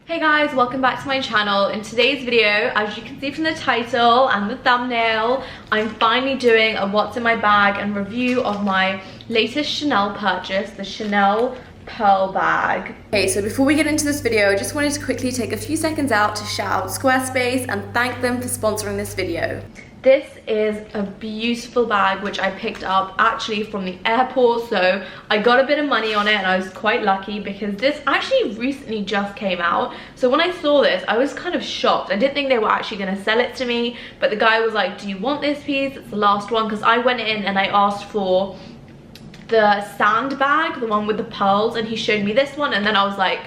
Hey guys, welcome back to my channel. In today's video, as you can see from the title and the thumbnail, I'm finally doing a what's in my bag and review of my latest Chanel purchase, the Chanel Pearl bag. Okay, so before we get into this video, I just wanted to quickly take a few seconds out to shout out Squarespace and thank them for sponsoring this video. This is a beautiful bag which I picked up actually from the airport, so I got a bit of money on it and I was quite lucky because this actually recently just came out. So when I saw this, I was kind of shocked. I didn't think they were actually going to sell it to me, but the guy was like, do you want this piece? It's the last one, because I went in and I asked for the sand bag, the one with the pearls, and he showed me this one, and then I was like,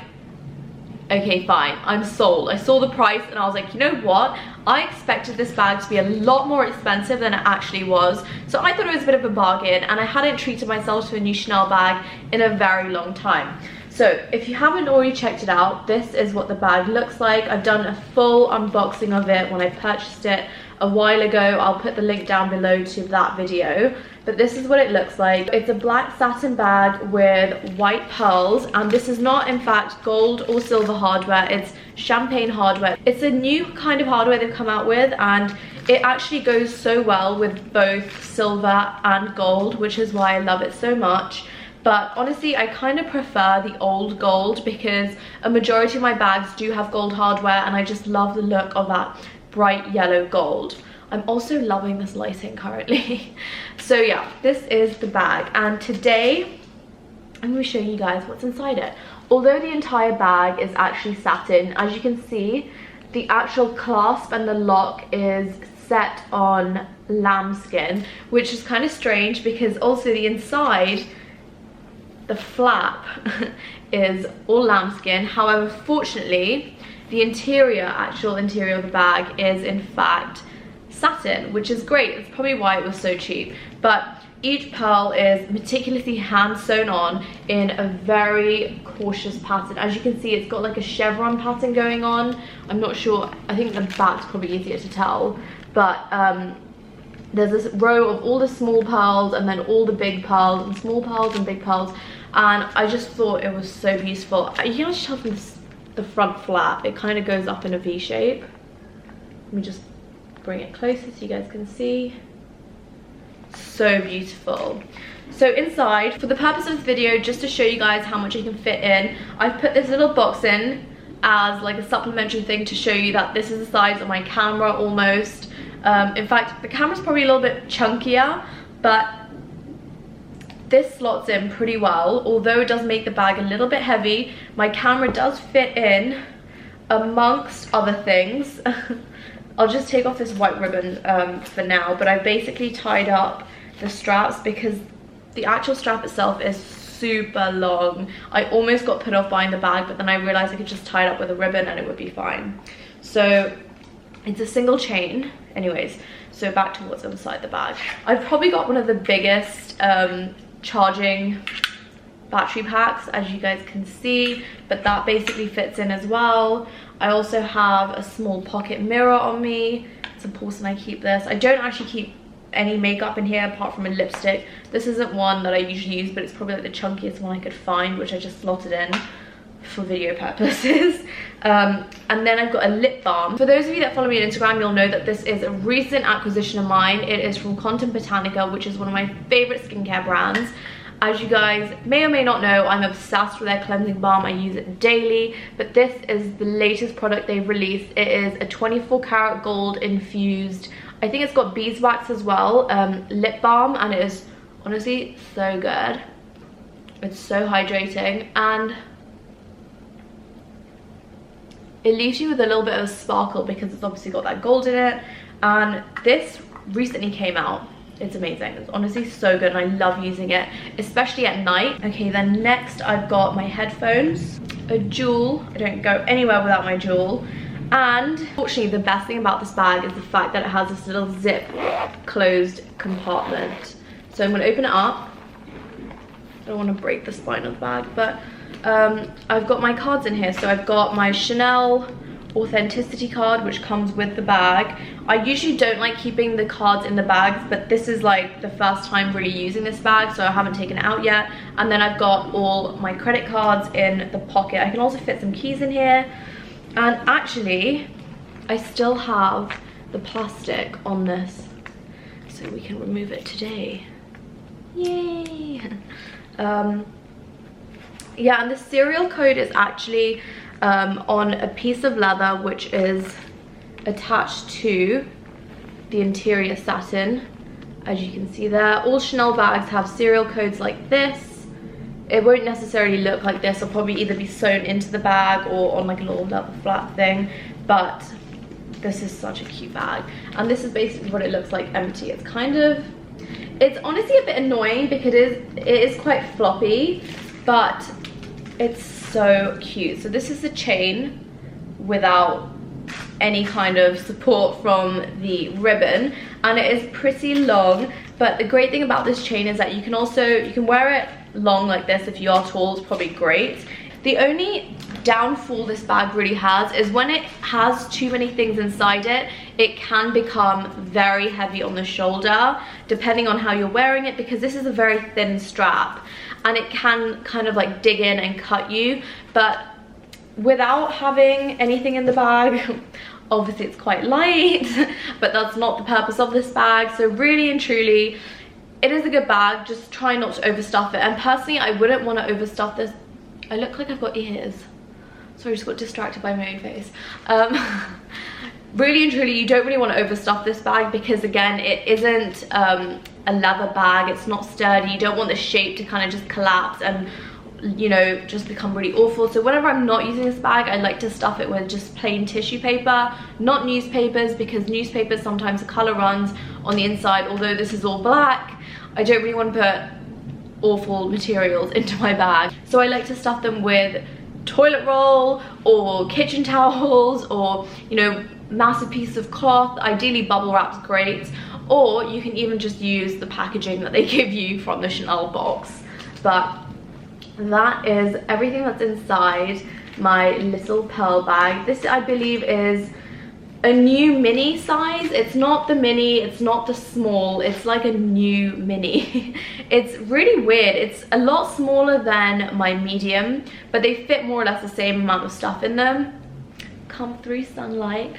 okay, fine, I'm sold. I saw the price and I was like, you know what? I expected this bag to be a lot more expensive than it actually was. So I thought it was a bit of a bargain, and I hadn't treated myself to a new Chanel bag in a very long time. So if you haven't already checked it out, this is what the bag looks like. I've done a full unboxing of it when I purchased it a while ago. I'll put the link down below to that video. But this is what it looks like. It's a black satin bag with white pearls, and this is not in fact gold or silver hardware, it's champagne hardware. It's a new kind of hardware they've come out with, and it actually goes so well with both silver and gold, which is why I love it so much. But honestly, I kind of prefer the old gold because a majority of my bags do have gold hardware, and I just love the look of that bright yellow gold. I'm also loving this lighting currently. So yeah, this is the bag, and today I'm going to show you guys what's inside it. Although the entire bag is actually satin, as you can see, the actual clasp and the lock is set on lambskin, which is kind of strange because also the inside, the flap is all lambskin. However, fortunately, the actual interior of the bag is in fact satin, which is great. It's probably why it was so cheap. But each pearl is meticulously hand sewn on in a very cautious pattern. As you can see, it's got like a chevron pattern going on. I'm not sure, I think the back's probably easier to tell, but there's this row of all the small pearls and then all the big pearls and small pearls and big pearls, and I just thought it was so beautiful. You can just tell from the front flap, it kind of goes up in a V shape. Let me just bring it closer so you guys can see. So beautiful. So inside, for the purpose of this video, just to show you guys how much it can fit in, I've put this little box in as like a supplementary thing to show you that this is the size of my camera almost. In fact, the camera's probably a little bit chunkier, but this slots in pretty well. Although it does make the bag a little bit heavy, my camera does fit in amongst other things. I'll just take off this white ribbon for now, but I basically tied up the straps because the actual strap itself is super long. I almost got put off buying the bag, but then I realized I could just tie it up with a ribbon and it would be fine. So it's a single chain. Anyways, so back to what's inside the bag. I've probably got one of the biggest charging battery packs, as you guys can see, but that basically fits in as well. I also have a small pocket mirror on me. It's important I keep this. I don't actually keep any makeup in here apart from a lipstick. This isn't one that I usually use, but it's probably like the chunkiest one I could find, which I just slotted in for video purposes. And then I've got a lip balm. For those of you that follow me on Instagram, you'll know that this is a recent acquisition of mine. It is from Content Botanica, which is one of my favorite skincare brands. As you guys may or may not know, I'm obsessed with their cleansing balm. I use it daily, but this is the latest product they've released. It is a 24 karat gold infused, I think it's got beeswax as well, lip balm, and it is honestly so good. It's so hydrating, and it leaves you with a little bit of a sparkle because it's obviously got that gold in it. And this recently came out. It's amazing. It's honestly so good and I love using it, especially at night. Okay, then next I've got my headphones, a jewel. I don't go anywhere without my jewel. And fortunately, the best thing about this bag is the fact that it has this little zip closed compartment. So I'm gonna open it up. I don't want to break the spine of the bag, but I've got my cards in here. So I've got my Chanel authenticity card, which comes with the bag. I usually don't like keeping the cards in the bags, but this is like the first time really using this bag, so I haven't taken it out yet. And then I've got all my credit cards in the pocket. I can also fit some keys in here. And actually, I still have the plastic on this, so we can remove it today. Yay! Yeah, and the serial code is actually on a piece of leather which is attached to the interior satin, as you can see there. All Chanel bags have serial codes like this. It won't necessarily look like this. It'll probably either be sewn into the bag or on like a little leather flap thing, but this is such a cute bag. And this is basically what it looks like empty. It's kind of, it's honestly a bit annoying because it is quite floppy, but it's so cute. So this is the chain without any kind of support from the ribbon, and it is pretty long. But the great thing about this chain is that you can wear it long like this. If you are tall, it's probably great. The only downfall this bag really has is when it has too many things inside it, it can become very heavy on the shoulder depending on how you're wearing it, because this is a very thin strap and it can kind of like dig in and cut you. But without having anything in the bag, obviously it's quite light, but that's not the purpose of this bag. So really and truly, it is a good bag. Just try not to overstuff it. And personally, I wouldn't want to overstuff this. I look like I've got ears. Sorry, I just got distracted by my own face. Really and truly, you don't really want to overstuff this bag because, again, it isn't a leather bag. It's not sturdy. You don't want the shape to kind of just collapse and, you know, just become really awful. So whenever I'm not using this bag, I like to stuff it with just plain tissue paper, not newspapers, because newspapers sometimes the color runs on the inside. Although this is all black, I don't really want to put awful materials into my bag. So I like to stuff them with toilet roll or kitchen towels, or, you know, massive piece of cloth. Ideally bubble wrap's great, or you can even just use the packaging that they give you from the Chanel box. But that is everything that's inside my little pearl bag. This, I believe, is a new mini size. It's not the mini, it's not the small, it's like a new mini. It's really weird. It's a lot smaller than my medium, but they fit more or less the same amount of stuff in them. Come through, sunlight.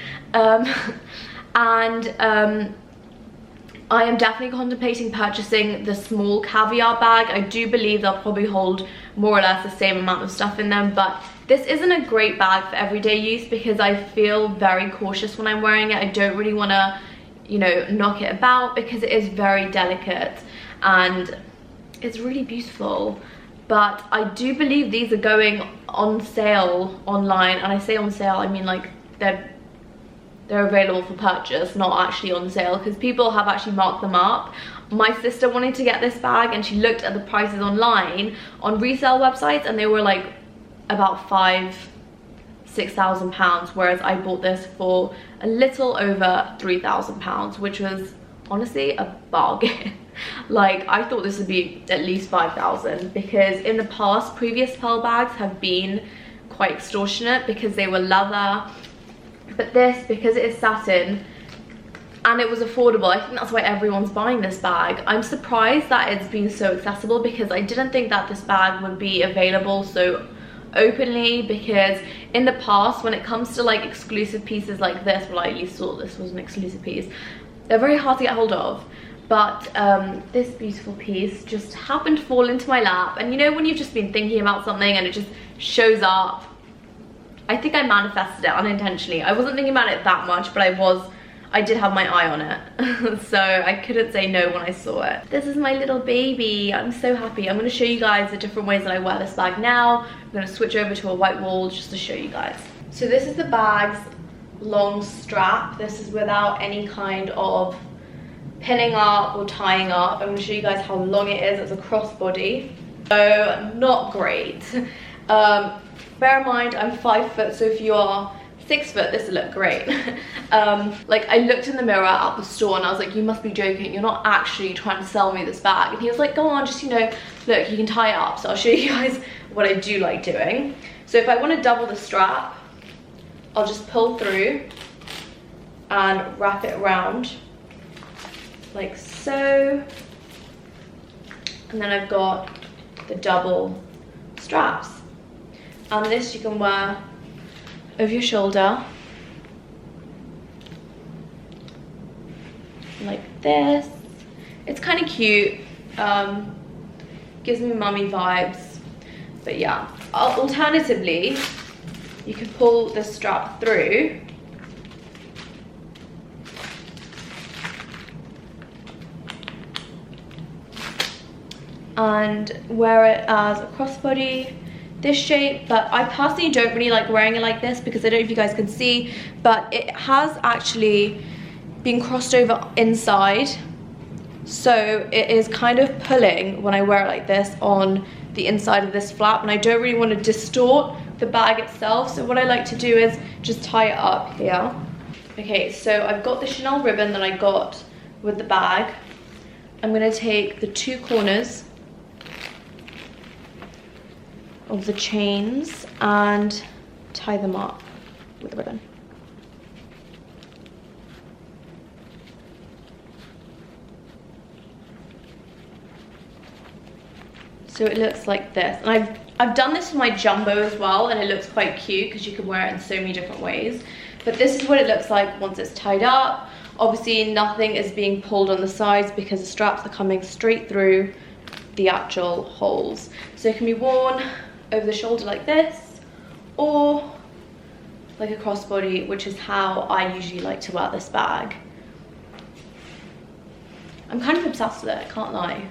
I am definitely contemplating purchasing the small caviar bag. I do believe they'll probably hold more or less the same amount of stuff in them, but this isn't a great bag for everyday use because I feel very cautious when I'm wearing it. I don't really want to, you know, knock it about because it is very delicate and it's really beautiful. But I do believe these are going on sale online, and I say on sale, I mean like they're available for purchase, not actually on sale, because people have actually marked them up. My sister wanted to get this bag and she looked at the prices online on resale websites and they were like about £6,000, whereas I bought this for a little over £3,000, which was honestly a bargain. Like, I thought this would be at least 5,000, because in the past, previous pearl bags have been quite extortionate because they were leather. But this, because it is satin and it was affordable, I think that's why everyone's buying this bag. I'm surprised that it's been so accessible, because I didn't think that this bag would be available so openly, because in the past, when it comes to like exclusive pieces like this, well, I at least thought this was an exclusive piece, they're very hard to get hold of. But this beautiful piece just happened to fall into my lap, and you know when you've just been thinking about something and it just shows up. I think I manifested it unintentionally. I wasn't thinking about it that much, but I did have my eye on it. So I couldn't say no when I saw it. This is my little baby. I'm so happy. I'm going to show you guys the different ways that I wear this bag now. I'm going to switch over to a white wall just to show you guys. So this is the bag's long strap. This is without any kind of pinning up or tying up. I'm going to show you guys how long it is. It's a crossbody. So not great. Bear in mind, I'm 5 foot, so if you are 6 foot, this will look great. Like, I looked in the mirror at the store and I was like, you must be joking, you're not actually trying to sell me this bag. And he was like, go on, just, you know, look, you can tie it up. So I'll show you guys what I do like doing. So if I want to double the strap, I'll just pull through and wrap it around like so. And then I've got the double straps. And this you can wear over your shoulder. Like this. It's kind of cute. Gives me mummy vibes. But yeah, alternatively, you could pull this strap through. And wear it as a crossbody, this shape. But I personally don't really like wearing it like this because I don't know if you guys can see, but it has actually been crossed over inside. So it is kind of pulling when I wear it like this on the inside of this flap, and I don't really want to distort the bag itself. So what I like to do is just tie it up here. Okay, so I've got the Chanel ribbon that I got with the bag. I'm gonna take the two corners of the chains and tie them up with the ribbon. So it looks like this, and I've done this with my jumbo as well, and it looks quite cute because you can wear it in so many different ways. But this is what it looks like once it's tied up. Obviously nothing is being pulled on the sides because the straps are coming straight through the actual holes. So it can be worn over the shoulder like this, or like a crossbody, which is how I usually like to wear this bag. I'm kind of obsessed with it, I can't lie.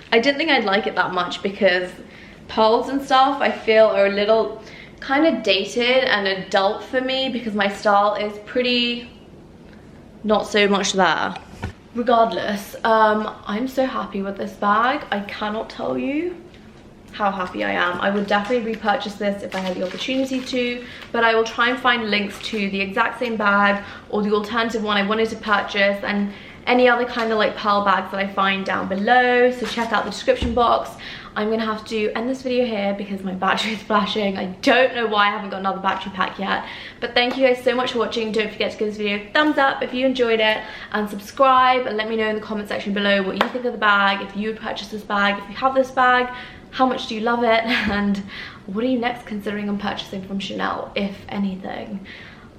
I didn't think I'd like it that much because pearls and stuff I feel are a little kind of dated and adult for me because my style is pretty not so much there. Regardless, I'm so happy with this bag. I cannot tell you how happy I am. I would definitely repurchase this if I had the opportunity to, but I will try and find links to the exact same bag or the alternative one I wanted to purchase, and any other kind of like pearl bags that I find down below. So check out the description box. I'm gonna have to end this video here because my battery is flashing. I don't know why I haven't got another battery pack yet. But thank you guys so much for watching. Don't forget to give this video a thumbs up if you enjoyed it, and subscribe, and let me know in the comment section below what you think of the bag, if you would purchase this bag, if you have this bag, how much do you love it, and what are you next considering on purchasing from Chanel, if anything.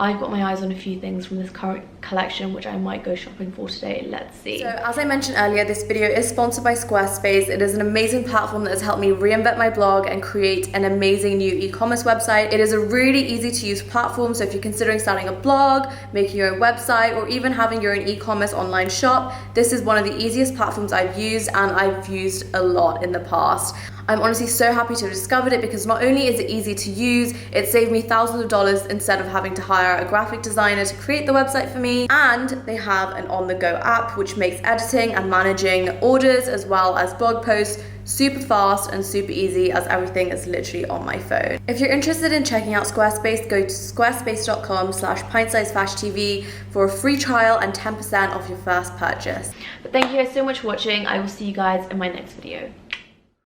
I've got my eyes on a few things from this current collection which I might go shopping for today. Let's see. So as I mentioned earlier, this video is sponsored by Squarespace. It is an amazing platform that has helped me reinvent my blog and create an amazing new e-commerce website. It is a really easy to use platform, so if you're considering starting a blog, making your own website, or even having your own e-commerce online shop, this is one of the easiest platforms I've used, and I've used a lot in the past. I'm honestly so happy to have discovered it because not only is it easy to use, it saved me thousands of dollars instead of having to hire a graphic designer to create the website for me, and they have an on-the-go app which makes editing and managing orders as well as blog posts super fast and super easy, as everything is literally on my phone. If you're interested in checking out Squarespace, go to squarespace.com/pintsizefashtv for a free trial and 10% off your first purchase. But thank you guys so much for watching. I will see you guys in my next video.